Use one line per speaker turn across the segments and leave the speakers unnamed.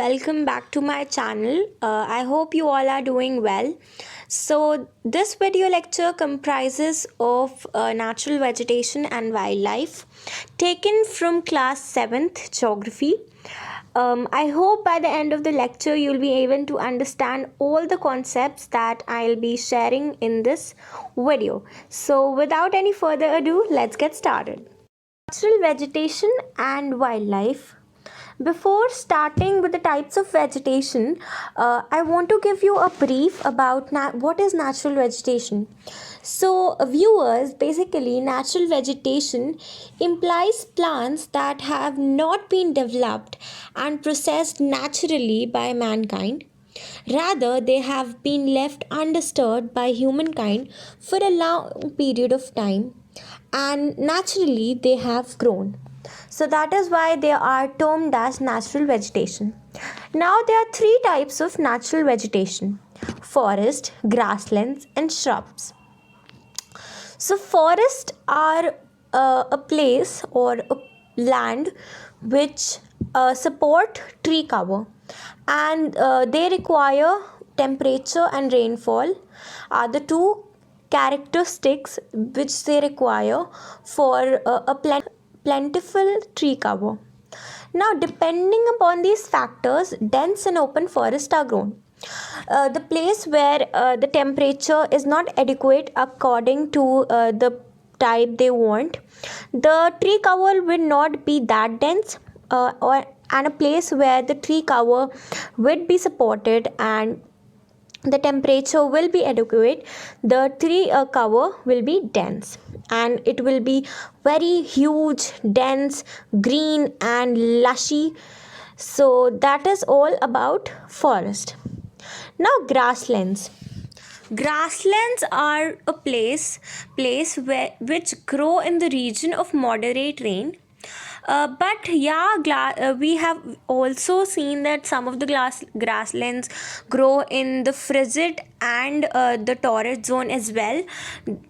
welcome back to my channel. I hope you all are doing well. So this video lecture comprises of natural vegetation and wildlife taken from class 7th geography. I hope by the end of the lecture you'll be able to understand all the concepts that I'll be sharing in this video. So without any further ado, let's get started. Natural vegetation and wildlife. Before starting with the types of vegetation, I want to give you a brief about what is natural vegetation. So, viewers, basically, natural vegetation implies plants that have not been developed and processed naturally by mankind. Rather, they have been left undisturbed by humankind for a long period of time, and naturally they have grown. So that is why they are termed as natural vegetation. Now there are three types of natural vegetation: forest, grasslands, and shrubs. So forests are a place or a land which support tree cover, and they require temperature and rainfall are the two characteristics which they require for a plentiful tree cover. Now, depending upon these factors, dense and open forests are grown. The place where the temperature is not adequate according to the type they want, the tree cover will not be that dense, and a place where the tree cover will be supported and the temperature will be adequate, the tree cover will be dense and it will be very huge, dense, green and lushy. So that is all about forest. Now grasslands. Grasslands are a place which grow in the region of moderate rain. We have also seen that some of the grasslands grow in the frigid and the torrid zone as well.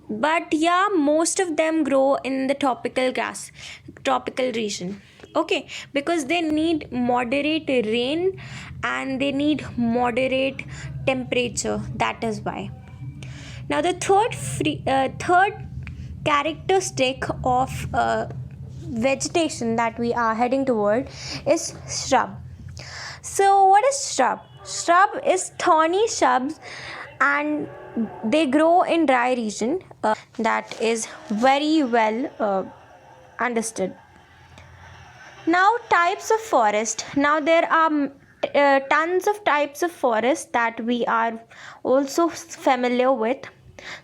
But yeah, most of them grow in the tropical region. Okay, because they need moderate rain and they need moderate temperature. That is why. Now the third characteristic of vegetation that we are heading toward is shrub. So what is shrub? Shrub is thorny shrubs and they grow in dry region. That is very well understood. Now types of forest. Now there are tons of types of forest that we are also familiar with.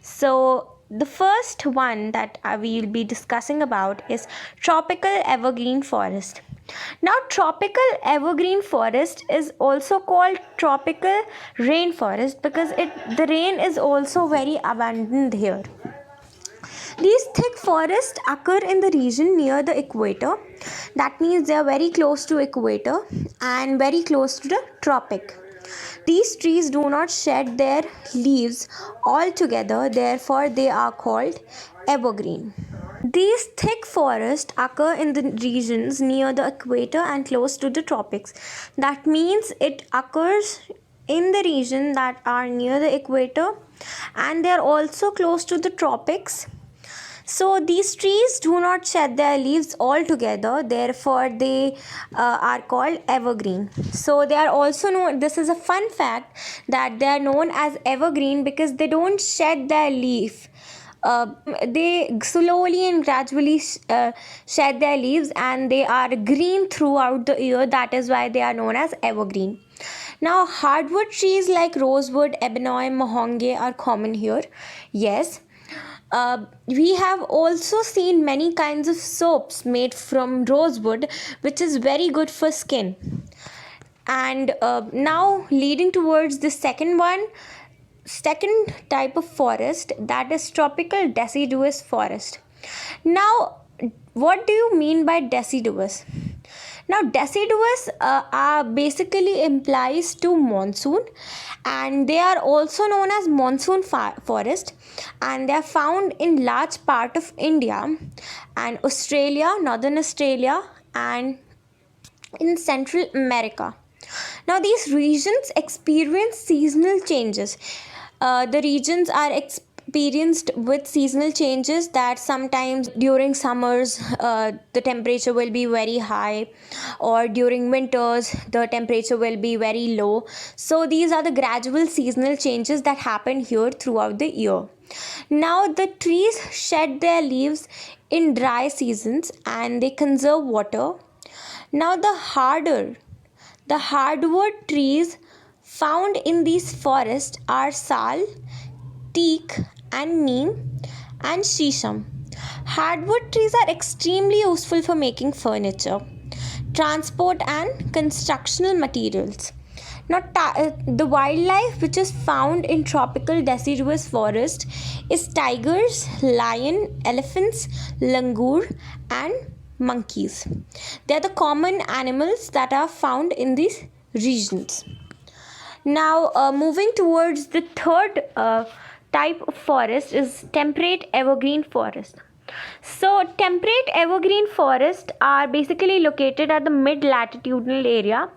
So the first one that we will be discussing about is tropical evergreen forest. Now tropical evergreen forest is also called tropical rainforest because the rain is also very abundant here. These thick forests occur in the region near the equator. That means they are very close to equator and very close to the tropic. These trees do not shed their leaves altogether, therefore they are called evergreen. These thick forests occur in the regions near the equator and close to the tropics. That means it occurs in the region that are near the equator and they are also close to the tropics. So these trees do not shed their leaves altogether, therefore they are called evergreen. So they are also known, this is a fun fact, that they are known as evergreen because they don't shed their leaf. They slowly and gradually shed their leaves and they are green throughout the year. That is why they are known as evergreen. Now hardwood trees like rosewood, ebony, mahogany are common here. Yes. We have also seen many kinds of soaps made from rosewood, which is very good for skin. And now leading towards the second type of forest, that is tropical deciduous forest. Now, what do you mean by deciduous? Now deciduous basically implies to monsoon, and they are also known as monsoon forest, and they are found in large part of India and Australia, northern Australia, and in Central America. Now, these regions experience seasonal changes. The regions are experienced with seasonal changes, that sometimes during summers the temperature will be very high, or during winters the temperature will be very low. So these are the gradual seasonal changes that happen here throughout the year. Now, the trees shed their leaves in dry seasons and they conserve water. Now, the hardwood trees found in these forests are sal, teak, and neem, and shisham. Hardwood trees are extremely useful for making furniture, transport, and constructional materials. Now, the wildlife which is found in tropical deciduous forest is tigers, lion, elephants, langur, and monkeys. They are the common animals that are found in these regions. Now, moving towards the third type of forest is temperate evergreen forest. So, temperate evergreen forests are basically located at the mid latitudinal area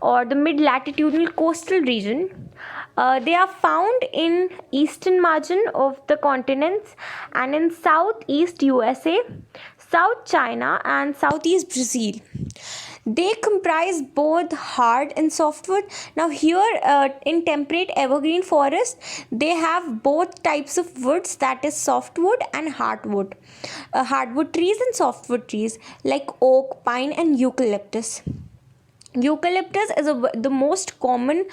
or the mid latitudinal coastal region. They are found in eastern margin of the continents and in southeast USA, South China, and southeast Brazil. They comprise both hard and softwood. Now, here in temperate evergreen forest, they have both types of woods, that is softwood and hardwood. Hardwood trees and softwood trees like oak, pine, and eucalyptus. Eucalyptus is the most common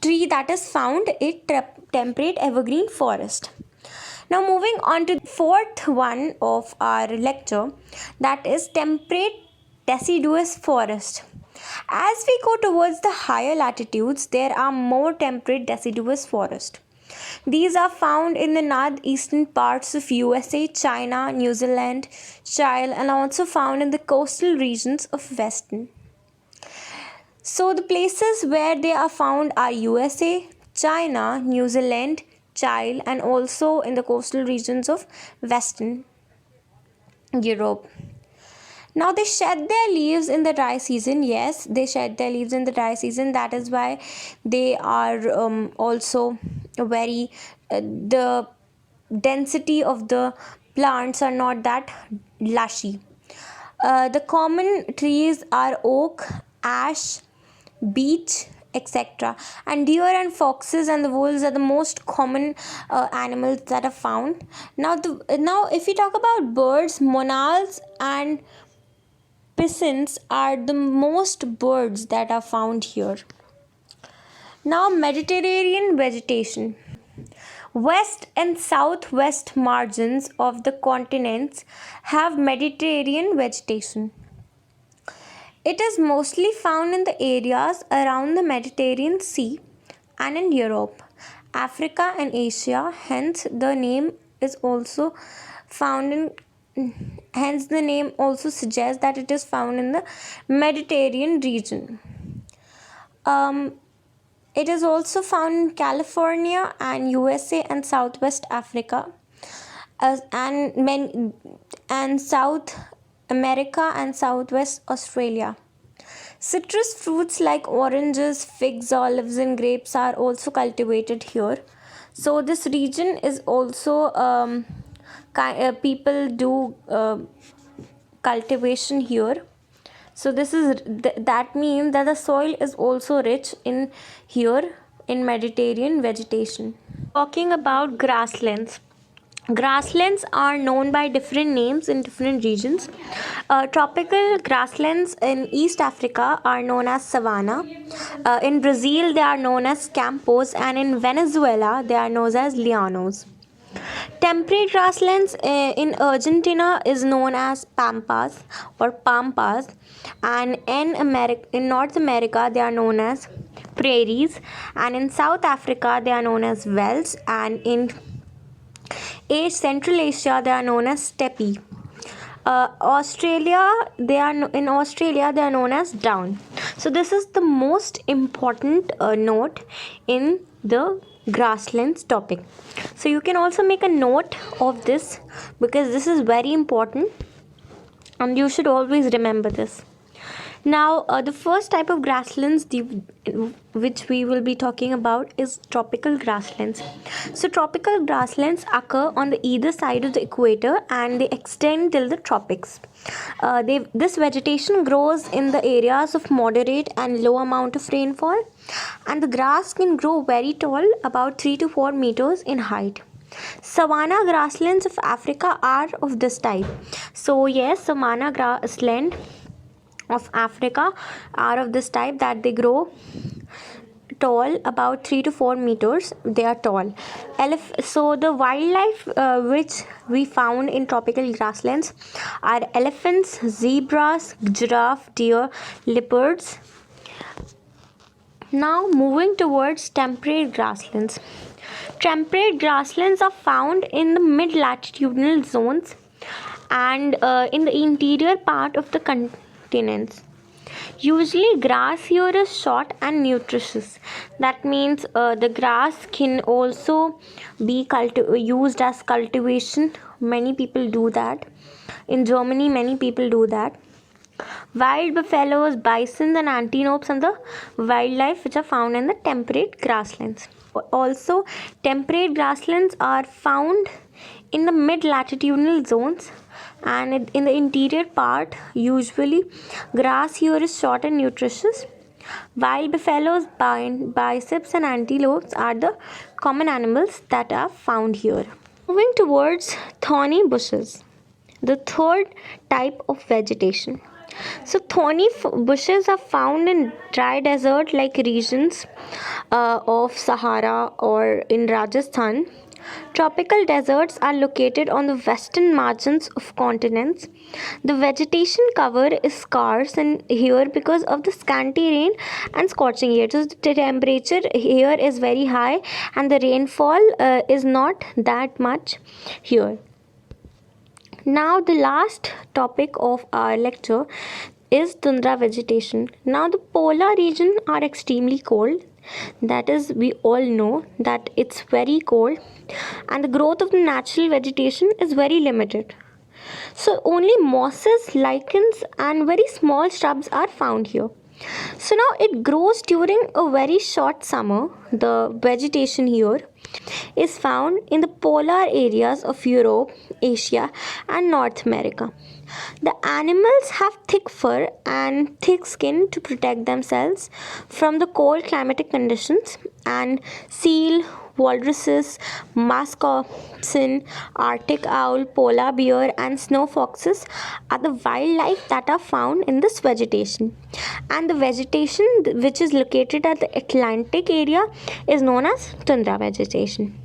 tree that is found in temperate evergreen forest. Now, moving on to the fourth one of our lecture, that is temperate deciduous forest. As we go towards the higher latitudes, there are more temperate deciduous forests. These are found in the northeastern parts of USA, China, New Zealand, Chile, and also found in the coastal regions of Western. So, the places where they are found are USA, China, New Zealand, Chile, and also in the coastal regions of Western Europe. Now, they shed their leaves in the dry season. Yes, they shed their leaves in the dry season. That is why they are also very, the density of the plants are not that lushy. The common trees are oak, ash, beech, etc. And deer and foxes and the wolves are the most common animals that are found. Now, if we talk about birds, monals and pigeons are the most birds that are found here. Now, Mediterranean vegetation. West and southwest margins of the continents have Mediterranean vegetation. It is mostly found in the areas around the Mediterranean Sea and in Europe, Africa, and Asia. Hence, the name also suggests that it is found in the Mediterranean region. It is also found in California and USA and Southwest Africa, and South America and Southwest Australia. Citrus fruits like oranges, figs, olives, and grapes are also cultivated here. So this region is also people do cultivation here. So that means that the soil is also rich in here in Mediterranean vegetation. Talking about grasslands. Grasslands are known by different names in different regions. Tropical grasslands in East Africa are known as savanna. In Brazil, they are known as campos, and in Venezuela, they are known as llanos. Temperate grasslands in Argentina is known as pampas or pampas, and in North America, they are known as prairies, and in South Africa, they are known as velds, and in Central Asia, they are known as steppe. Australia, they are known as down. So this is the most important note in the grasslands topic. So you can also make a note of this because this is very important and you should always remember this. Now, the first type of grasslands which we will be talking about is tropical grasslands. So, tropical grasslands occur on the either side of the equator and they extend till the tropics. This vegetation grows in the areas of moderate and low amount of rainfall, and the grass can grow very tall, about 3 to 4 meters in height. Savanna grasslands of Africa are of this type. So, yes, savanna grassland of Africa are of this type that they grow tall, about 3 to 4 meters. They are tall. So the wildlife which we found in tropical grasslands are elephants, zebras, giraffe, deer, leopards. Now moving towards temperate grasslands. Temperate grasslands are found in the mid latitudinal zones and in the interior part of the continents. Usually, grass here is short and nutritious. That means the grass can also be used as cultivation. Many people do that. In Germany, many people do that. Wild buffaloes, bisons, and antelopes are the wildlife which are found in the temperate grasslands. Also, temperate grasslands are found in the mid latitudinal zones and in the interior part. Usually grass here is short and nutritious. Wild buffaloes, biceps, and antelopes are the common animals that are found here. Moving towards thorny bushes, the third type of vegetation. So thorny bushes are found in dry desert like regions of Sahara or in Rajasthan. Tropical deserts are located on the western margins of continents. The vegetation cover is scarce in here because of the scanty rain and scorching air. So the temperature here is very high and the rainfall is not that much here. Now, the last topic of our lecture is tundra vegetation. Now, the polar region are extremely cold. That is, we all know that it's very cold, and the growth of the natural vegetation is very limited. So, only mosses, lichens, and very small shrubs are found here. So now it grows during a very short summer. The vegetation here is found in the polar areas of Europe, Asia, and North America. The animals have thick fur and thick skin to protect themselves from the cold climatic conditions, and seal, walruses, musk oxen, Arctic owl, polar bear, and snow foxes are the wildlife that are found in this vegetation. And the vegetation which is located at the Atlantic area is known as tundra vegetation.